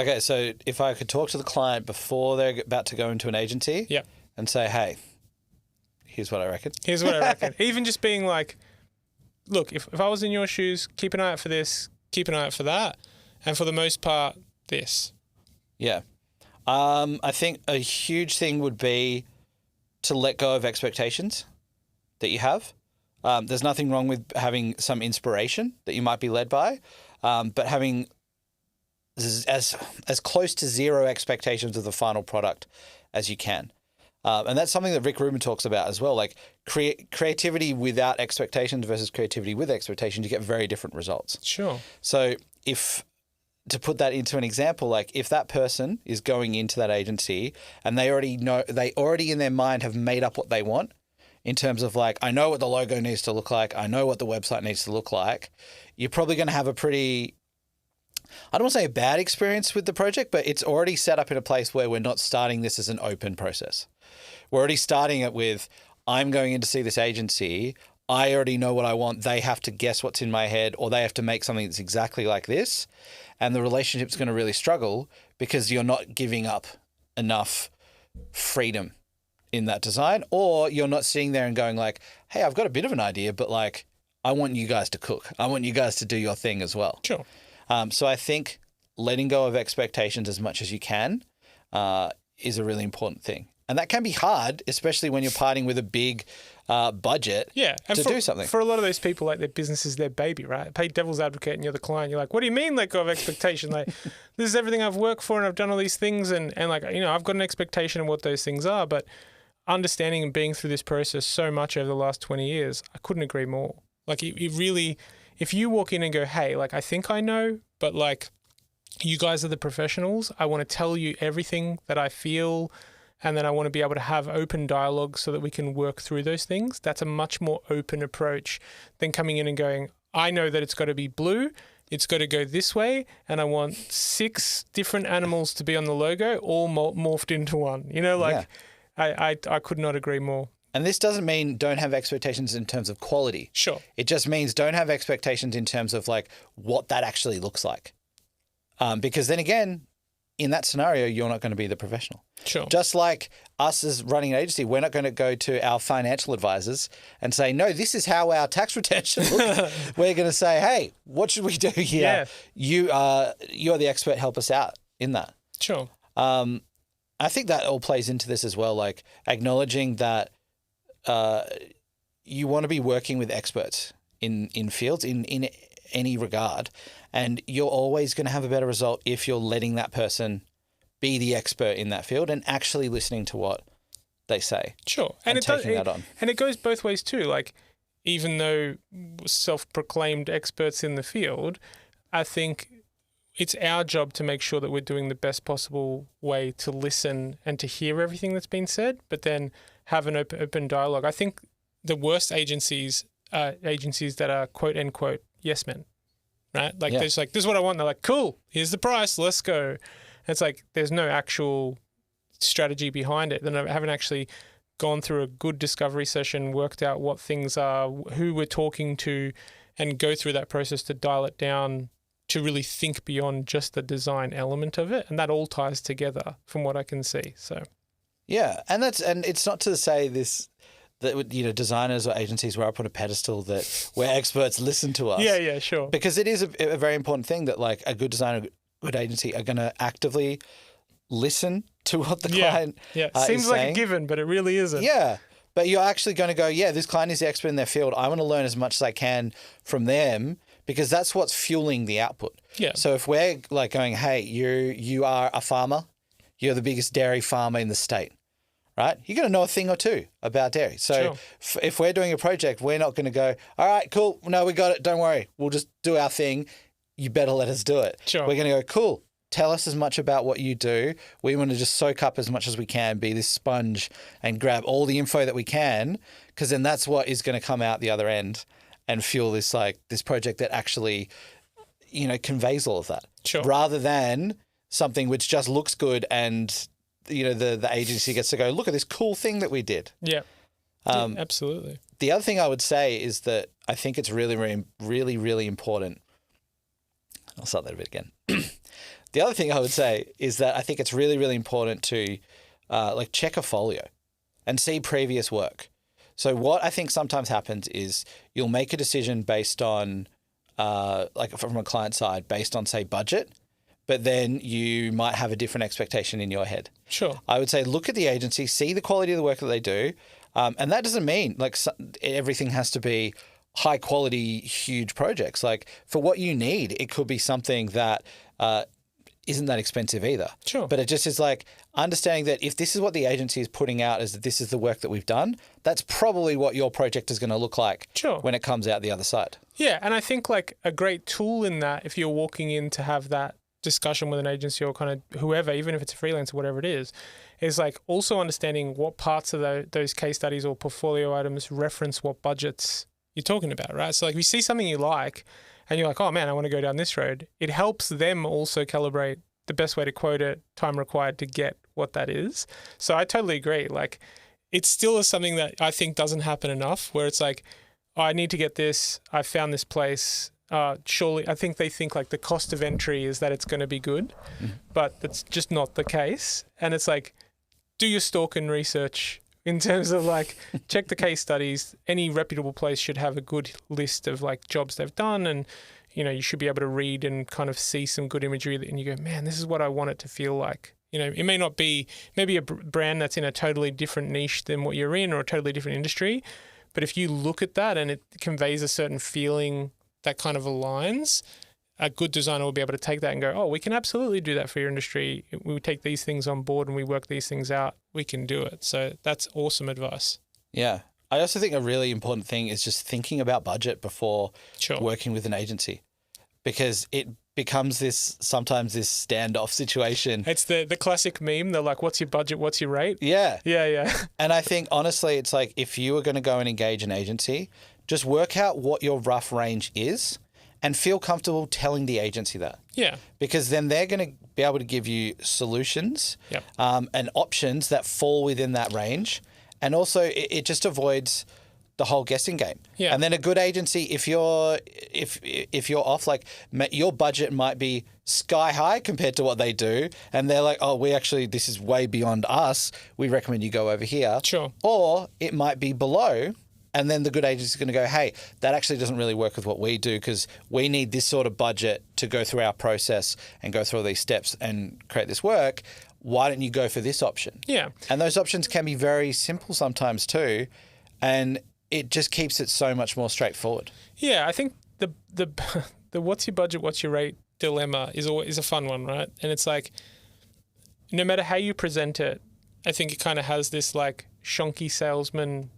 Okay, so if I could talk to the client before they're about to go into an agency and say, hey, here's what I reckon. Here's what I reckon. Even just being like, look, if I was in your shoes, keep an eye out for this, keep an eye out for that, and for the most part, this. Yeah. I think a huge thing would be to let go of expectations that you have. There's nothing wrong with having some inspiration that you might be led by, but having as close to zero expectations of the final product as you can. And that's something that Rick Rubin talks about as well. Like creativity without expectations versus creativity with expectations, you get very different results. Sure. So to put that into an example, like if that person is going into that agency and they already in their mind have made up what they want in terms of like, I know what the logo needs to look like, I know what the website needs to look like, you're probably going to have a pretty, I don't want to say a bad experience with the project, but it's already set up in a place where we're not starting this as an open process. We're already starting it with, I'm going in to see this agency. I already know what I want. They have to guess what's in my head, or they have to make something that's exactly like this. And the relationship's going to really struggle because you're not giving up enough freedom in that design, or you're not sitting there and going like, hey, I've got a bit of an idea, but like, I want you guys to cook. I want you guys to do your thing as well. Sure. So I think letting go of expectations as much as you can is a really important thing. And that can be hard, especially when you're parting with a big budget to do something. For a lot of those people, like their business is their baby, right? Play devil's advocate and you're the client. You're like, what do you mean let go of expectation? Like, this is everything I've worked for and I've done all these things and like, you know, I've got an expectation of what those things are. But understanding and being through this process so much over the last 20 years, I couldn't agree more. Like it really, if you walk in and go, hey, like I think I know, but like you guys are the professionals. I want to tell you everything that I feel, and then I want to be able to have open dialogue so that we can work through those things. That's a much more open approach than coming in and going, I know that it's got to be blue, it's got to go this way, and I want 6 different animals to be on the logo, all morphed into one. You know, like I could not agree more. And this doesn't mean don't have expectations in terms of quality. Sure. It just means don't have expectations in terms of like what that actually looks like. Because then again, in that scenario, you're not going to be the professional. Sure. Just like us as running an agency, we're not going to go to our financial advisors and say, no, this is how our tax return should look. We're going to say, hey, what should we do here? Yeah. You're the expert. Help us out in that. Sure. I think that all plays into this as well, like acknowledging that you want to be working with experts in fields in any regard, and you're always going to have a better result if you're letting that person be the expert in that field and actually listening to what they say. Sure. And taking that on. And it goes both ways too. Like, even though self-proclaimed experts in the field, I think it's our job to make sure that we're doing the best possible way to listen and to hear everything that's been said, but then have an open dialogue. I think the worst agencies are agencies that are quote unquote yes men, right? Like there's like, this is what I want. And they're like, cool, here's the price, let's go. And it's like, there's no actual strategy behind it. Then I haven't actually gone through a good discovery session, worked out what things are, who we're talking to, and go through that process to dial it down to really think beyond just the design element of it. And that all ties together from what I can see. So, yeah. And it's not to say that, you know, designers or agencies were up on a pedestal where experts listen to us. Yeah, sure. Because it is a very important thing that like a good designer, a good agency are going to actively listen to what the client seems is like saying. A given, but it really isn't. Yeah. But you're actually going to go, yeah, this client is the expert in their field. I want to learn as much as I can from them, because that's what's fueling the output. Yeah. So if we're like going, hey, you are a farmer, you're the biggest dairy farmer in the state, right? You're going to know a thing or two about dairy. So if we're doing a project, we're not going to go, all right, cool. No, we got it. Don't worry. We'll just do our thing. You better let us do it. Sure. We're going to go, cool. Tell us as much about what you do. We want to just soak up as much as we can, be this sponge and grab all the info that we can, because then that's what is going to come out the other end and fuel this project that actually, you know, conveys all of that. Sure. Rather than something which just looks good and, you know, the agency gets to go, look at this cool thing that we did. Yeah. Absolutely. The other thing I would say is that I think it's really, really, really, really important. I'll start that a bit again. The other thing I would say is that I think it's really, really important to like check a folio and see previous work. So what I think sometimes happens is you'll make a decision based on, like from a client side, based on, say, budget, but then you might have a different expectation in your head. Sure. I would say look at the agency, see the quality of the work that they do. And that doesn't mean like everything has to be high quality, huge projects. Like for what you need, it could be something that isn't that expensive either. Sure. But it just is like understanding that if this is what the agency is putting out, is that this is the work that we've done, that's probably what your project is going to look like when it comes out the other side. Yeah. And I think like a great tool in that, if you're walking in to have that discussion with an agency or kind of whoever, even if it's a freelancer, whatever it is like also understanding what parts of those case studies or portfolio items reference what budgets you're talking about, right? So like if you see something you like and you're like, oh man, I want to go down this road, it helps them also calibrate the best way to quote it, time required to get what that is. So I totally agree. Like it still is something that I think doesn't happen enough where it's like, oh, I need to get this. I found this place. Surely, I think they think like the cost of entry is that it's going to be good, but that's just not the case. And it's like, do your stalk and research in terms of like, check the case studies. Any reputable place should have a good list of like jobs they've done. And, you know, you should be able to read and kind of see some good imagery and you go, man, this is what I want it to feel like. You know, it may not be maybe a brand that's in a totally different niche than what you're in or a totally different industry. But if you look at that and it conveys a certain feeling that kind of aligns, a good designer will be able to take that and go, oh, we can absolutely do that for your industry. We take these things on board and we work these things out. We can do it. So that's awesome advice. Yeah. I also think a really important thing is just thinking about budget before working with an agency, because it becomes sometimes this standoff situation. It's the classic meme. They're like, what's your budget? What's your rate? Yeah. Yeah. And I think, honestly, it's like if you were going to go and engage an agency, just work out what your rough range is and feel comfortable telling the agency that. Yeah. Because then they're going to be able to give you solutions and options that fall within that range. And also it just avoids the whole guessing game. Yeah. And then a good agency, if you're off, like your budget might be sky high compared to what they do. And they're like, oh, this is way beyond us. We recommend you go over here. Sure. Or it might be below. And then the good agency is going to go, hey, that actually doesn't really work with what we do because we need this sort of budget to go through our process and go through all these steps and create this work. Why don't you go for this option? Yeah. And those options can be very simple sometimes too. And it just keeps it so much more straightforward. Yeah, I think the what's your budget, what's your rate dilemma is a fun one, right? And it's like, no matter how you present it, I think it kind of has this like shonky salesman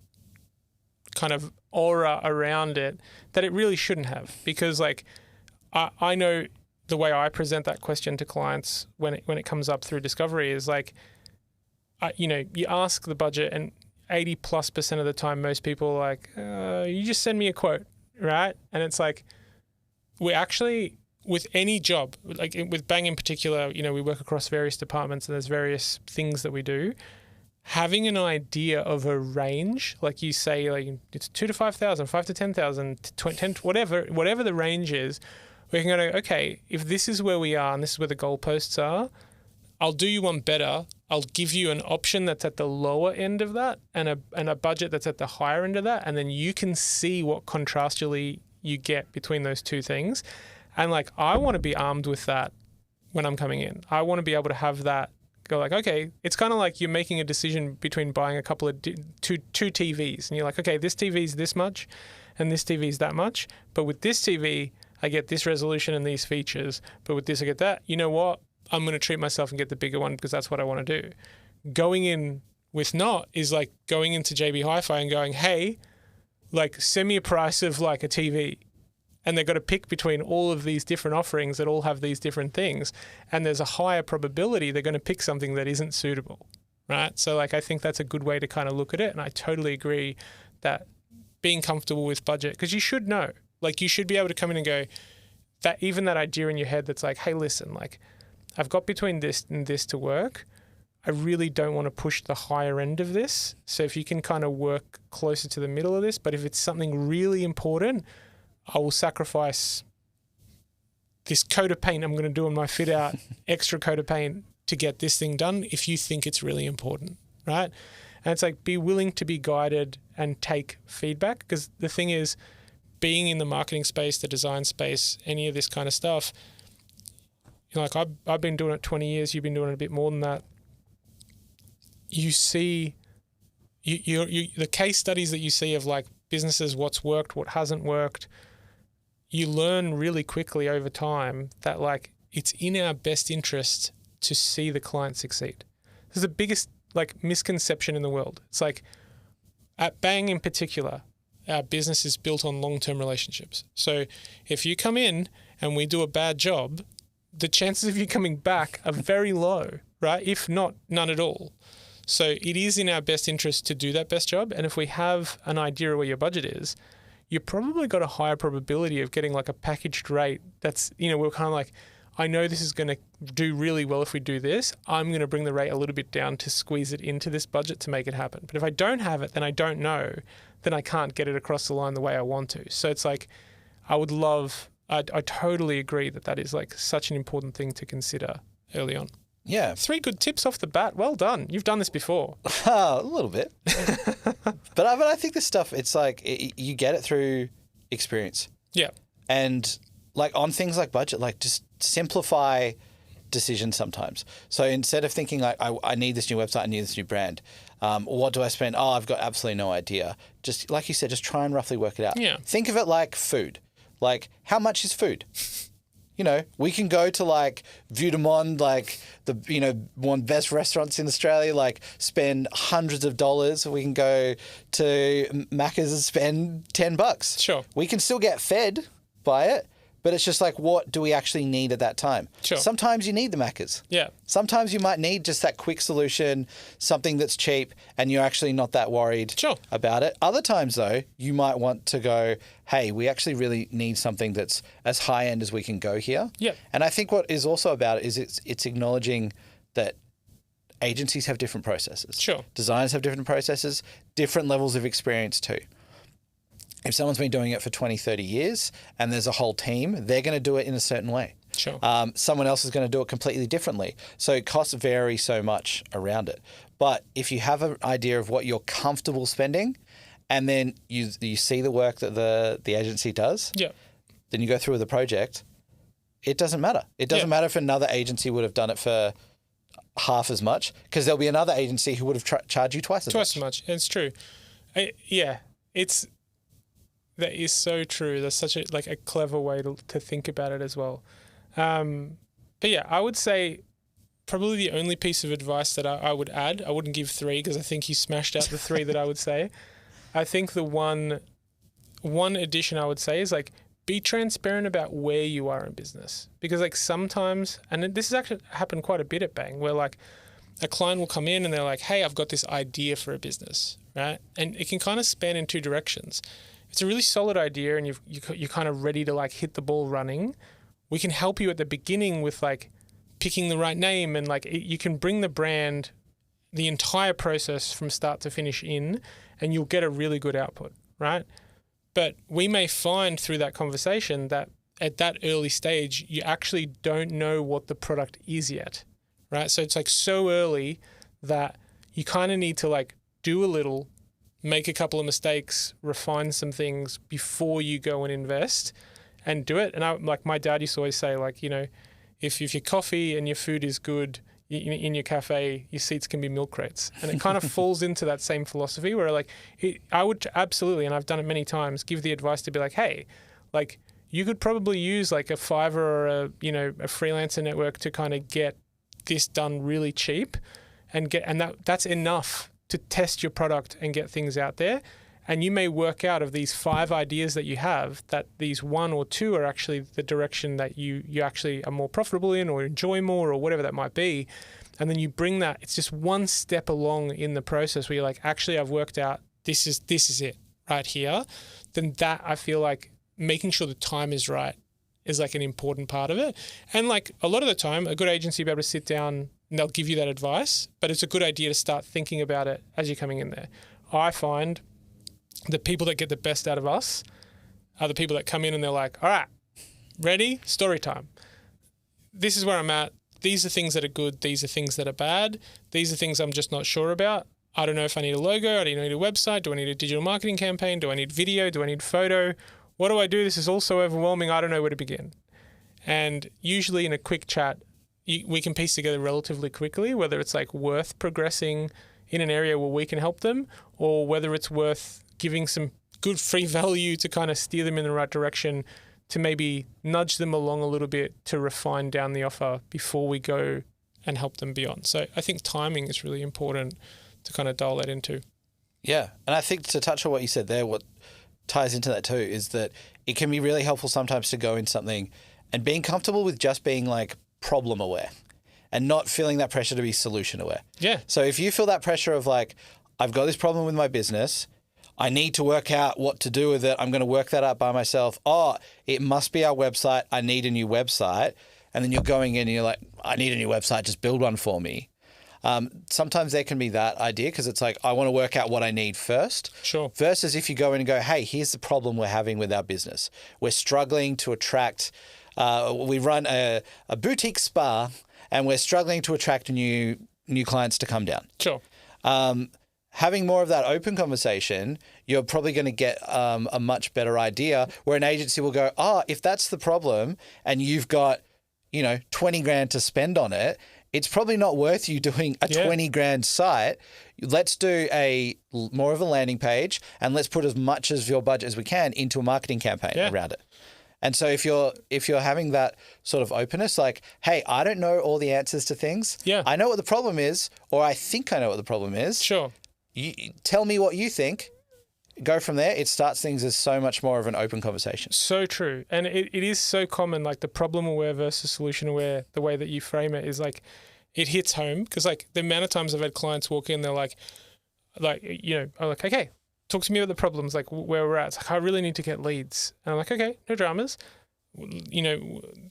kind of aura around it that it really shouldn't have, because like I know the way I present that question to clients when it comes up through discovery is like, you ask the budget and 80+% of the time most people are like, you just send me a quote, right? And it's like, we actually, with any job, like with Bang in particular, we work across various departments and there's various things that we do. Having an idea of a range, like you say, like it's 2,000 to 5,000, 5,000 to 10,000, 10, whatever the range is, we can go, okay, if this is where we are and this is where the goalposts are, I'll do you one better. I'll give you an option that's at the lower end of that and a budget that's at the higher end of that, and then you can see what contrastually you get between those two things. And like, I want to be armed with that when I'm coming in. I want to be able to have that. Go like, okay, it's kind of like you're making a decision between buying a couple of two TVs, and you're like, okay, this TV is this much and this TV is that much, but with this TV I get this resolution and these features, but with this I get that. You know what, I'm going to treat myself and get the bigger one because that's what I want to do. Going in with not is like going into JB Hi-Fi and going, hey, like send me a price of like a TV. And they've got to pick between all of these different offerings that all have these different things. And there's a higher probability they're going to pick something that isn't suitable, right? So like, I think that's a good way to kind of look at it. And I totally agree that being comfortable with budget, because you should know, like you should be able to come in and go, that even that idea in your head that's like, hey, listen, like I've got between this and this to work. I really don't want to push the higher end of this. So if you can kind of work closer to the middle of this, but if it's something really important, I will sacrifice this coat of paint I'm going to do on my fit out, extra coat of paint to get this thing done if you think it's really important, right? And it's like, be willing to be guided and take feedback, because the thing is, being in the marketing space, the design space, any of this kind of stuff, you know, like I've been doing it 20 years, you've been doing it a bit more than that. You see, the case studies that you see of like businesses, what's worked, what hasn't worked, you learn really quickly over time that like it's in our best interest to see the client succeed. This is the biggest like misconception in the world. It's like at Bang in particular, our business is built on long-term relationships. So if you come in and we do a bad job, the chances of you coming back are very low, right? If not, none at all. So it is in our best interest to do that best job. And if we have an idea of where your budget is, you've probably got a higher probability of getting like a packaged rate that's, you know, we're kind of like, I know this is going to do really well if we do this. I'm going to bring the rate a little bit down to squeeze it into this budget to make it happen. But if I don't have it, then I don't know, then I can't get it across the line the way I want to. So it's like, I totally agree that is like such an important thing to consider early on. Yeah. 3 good tips off the bat. Well done. You've done this before. A little bit. But I think this stuff, it's like you get it through experience. Yeah. And like on things like budget, like just simplify decisions sometimes. So instead of thinking like, I need this new website, I need this new brand, what do I spend? Oh, I've got absolutely no idea. Just like you said, just try and roughly work it out. Yeah. Think of it like food. Like, how much is food? You know, we can go to like Vue de Monde, like the, you know, one of the best restaurants in Australia, like spend hundreds of dollars. We can go to Macca's and spend $10. Sure. We can still get fed by it, but it's just like, what do we actually need at that time? Sure. Sometimes you need the Macca's. Yeah. Sometimes you might need just that quick solution, something that's cheap, and you're actually not that worried Sure. about it. Other times, though, you might want to go, hey, we actually really need something that's as high end as we can go here. Yeah. And I think what is also about it is it's acknowledging that agencies have different processes. Sure. Designers have different processes, different levels of experience too. If someone's been doing it for 20, 30 years and there's a whole team, they're going to do it in a certain way. Sure. Someone else is going to do it completely differently. So costs vary so much around it. But if you have an idea of what you're comfortable spending and then you see the work that the agency does, yeah. then you go through with the project, it doesn't matter. It doesn't matter if another agency would have done it for half as much, because there'll be another agency who would have charged you twice as much. It's true. That is so true. That's such a clever way to think about it as well. But yeah, I would say probably the only piece of advice that I would add, I wouldn't give 3 because I think you smashed out the 3 that I would say. I think the one addition I would say is like, be transparent about where you are in business. Because like sometimes, and this has actually happened quite a bit at Bang, where like a client will come in and they're like, hey, I've got this idea for a business, right? And it can kind of span in 2 directions. It's a really solid idea and you're kind of ready to like hit the ball running. We can help you at the beginning with like picking the right name, and like you can bring the brand, the entire process from start to finish in, and you'll get a really good output, right? But we may find through that conversation that at that early stage, you actually don't know what the product is yet, right? So it's like so early that you kind of need to like do a little, make a couple of mistakes, refine some things before you go and invest and do it. And like my dad used to always say, like, you know, if your coffee and your food is good in your cafe, your seats can be milk crates. And it kind of falls into that same philosophy where like, I would absolutely, and I've done it many times, give the advice to be like, hey, like you could probably use like a Fiverr or a freelancer network to kind of get this done really cheap and that's enough to test your product and get things out there. And you may work out of these 5 ideas that you have that these 1 or 2 are actually the direction that you actually are more profitable in or enjoy more or whatever that might be. And then you bring that, it's just one step along in the process where you're like, actually, I've worked out this is it right here. Then that, I feel like making sure the time is right is like an important part of it. And like a lot of the time, a good agency will be able to sit down and they'll give you that advice, but it's a good idea to start thinking about it as you're coming in there. I find the people that get the best out of us are the people that come in and they're like, all right, Ready? Story time. This is where I'm at. These are things that are good. These are things that are bad. These are things I'm just not sure about. I don't know if I need a logo. I need a website. Do I need a digital marketing campaign? Do I need video? Do I need photo? What do I do? This is all so overwhelming. I don't know where to begin. And usually in a quick chat, we can piece together relatively quickly whether it's like worth progressing in an area where we can help them, or whether it's worth giving some good free value to kind of steer them in the right direction, to maybe nudge them along a little bit to refine down the offer before we go and help them beyond. So I think timing is really important to kind of dial that into. Yeah. And I think to touch on what you said there, what ties into that too is that it can be really helpful sometimes to go in something and being comfortable with just being like problem aware and not feeling that pressure to be solution aware. Yeah. So if you feel that pressure of like, I've got this problem with my business, I need to work out what to do with it. I'm going to work that out by myself. Oh, it must be our website. I need a new website. And then you're going in and you're like, I need a new website. Just build one for me. Sometimes there can be that idea because it's like, I want to work out what I need first. Sure. Versus if you go in and go, hey, here's the problem we're having with our business. We're struggling to attract, we run a boutique spa and we're struggling to attract new clients to come down. Sure. Having more of that open conversation, you're probably going to get a much better idea where an agency will go, if that's the problem and you've got, 20 grand to spend on it, it's probably not worth you doing a 20 grand site. Let's do more of a landing page and let's put as much of your budget as we can into a marketing campaign around it. And so if you're having that sort of openness, like, hey, I don't know all the answers to things. Yeah. I know what the problem is, or I think I know what the problem is. Sure. You tell me what you think. Go from there. It starts things as so much more of an open conversation. So true. And it is so common, like the problem aware versus solution aware, the way that you frame it is like, it hits home because like the amount of times I've had clients walk in, they're like, I'm like, okay, talk to me about the problems, like where we're at. It's like, I really need to get leads. And I'm like, okay, no dramas.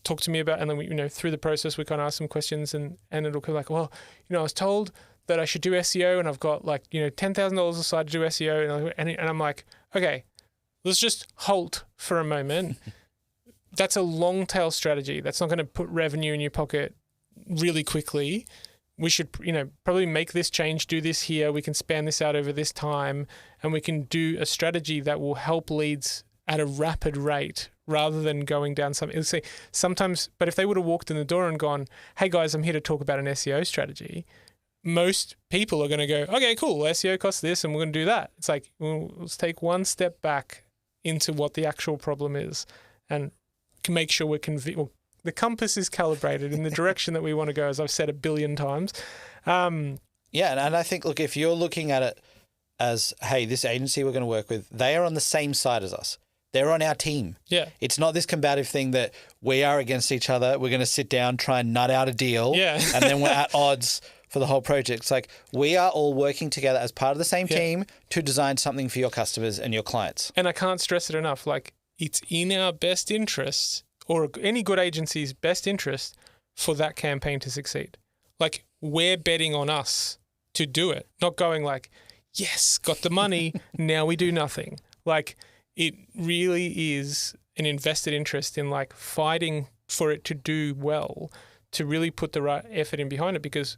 Talk to me about, and then we, through the process, we kind of ask some questions and it'll be like, well, I was told that I should do SEO and I've got like, $10,000 aside to do SEO. And I'm like, okay, let's just halt for a moment. That's a long tail strategy. That's not going to put revenue in your pocket really quickly. We should, probably make this change, do this here. We can span this out over this time and we can do a strategy that will help leads at a rapid rate rather than going down something. Let's say sometimes, but if they would have walked in the door and gone, hey guys, I'm here to talk about an SEO strategy, most people are going to go, okay, cool, SEO costs this and we're going to do that. It's like, let's take one step back into what the actual problem is and make sure the compass is calibrated in the direction that we want to go, as I've said 1 billion times. And I think, look, if you're looking at it as, hey, this agency we're going to work with, they are on the same side as us. They're on our team. Yeah. It's not this combative thing that we are against each other. We're going to sit down, try and nut out a deal, and then we're at odds for the whole project. It's like we are all working together as part of the same team to design something for your customers and your clients. And I can't stress it enough. Like, it's in our best interest, or any good agency's best interest, for that campaign to succeed. Like, we're betting on us to do it, not going like, yes, got the money, now we do nothing. Like, it really is an invested interest in like fighting for it to do well, to really put the right effort in behind it, because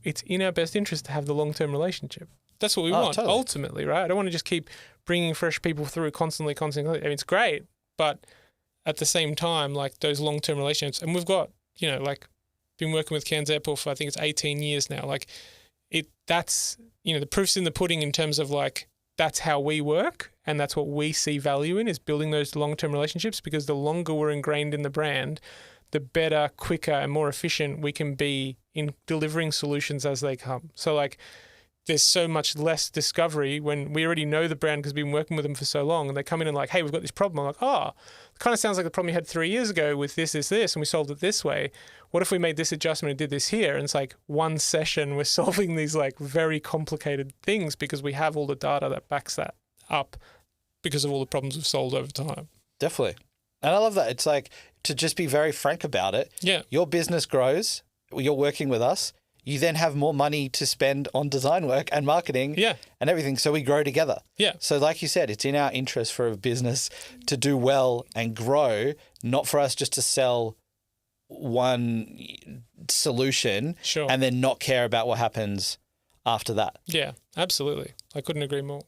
it's in our best interest to have the long-term relationship. That's what we want, totally. Ultimately, right? I don't want to just keep bringing fresh people through constantly. I mean, it's great, but at the same time, like those long-term relationships, and we've got, been working with Cairns Airport for, I think it's 18 years now. Like that's, the proof's in the pudding in terms of like, that's how we work. And that's what we see value in, is building those long-term relationships, because the longer we're ingrained in the brand, the better, quicker and more efficient we can be in delivering solutions as they come. So like, there's so much less discovery when we already know the brand because we've been working with them for so long, and they come in and like, hey, we've got this problem. I'm like, it kind of sounds like the problem you had 3 years ago with this, and we solved it this way. What if we made this adjustment and did this here? And it's like one session, we're solving these like very complicated things because we have all the data that backs that up because of all the problems we've solved over time. Definitely. And I love that. It's like, to just be very frank about it. Yeah. Your business grows. You're working with us. you then have more money to spend on design work and marketing and everything. So we grow together. Yeah. So like you said, it's in our interest for a business to do well and grow, not for us just to sell one solution and then not care about what happens after that. Yeah, absolutely. I couldn't agree more.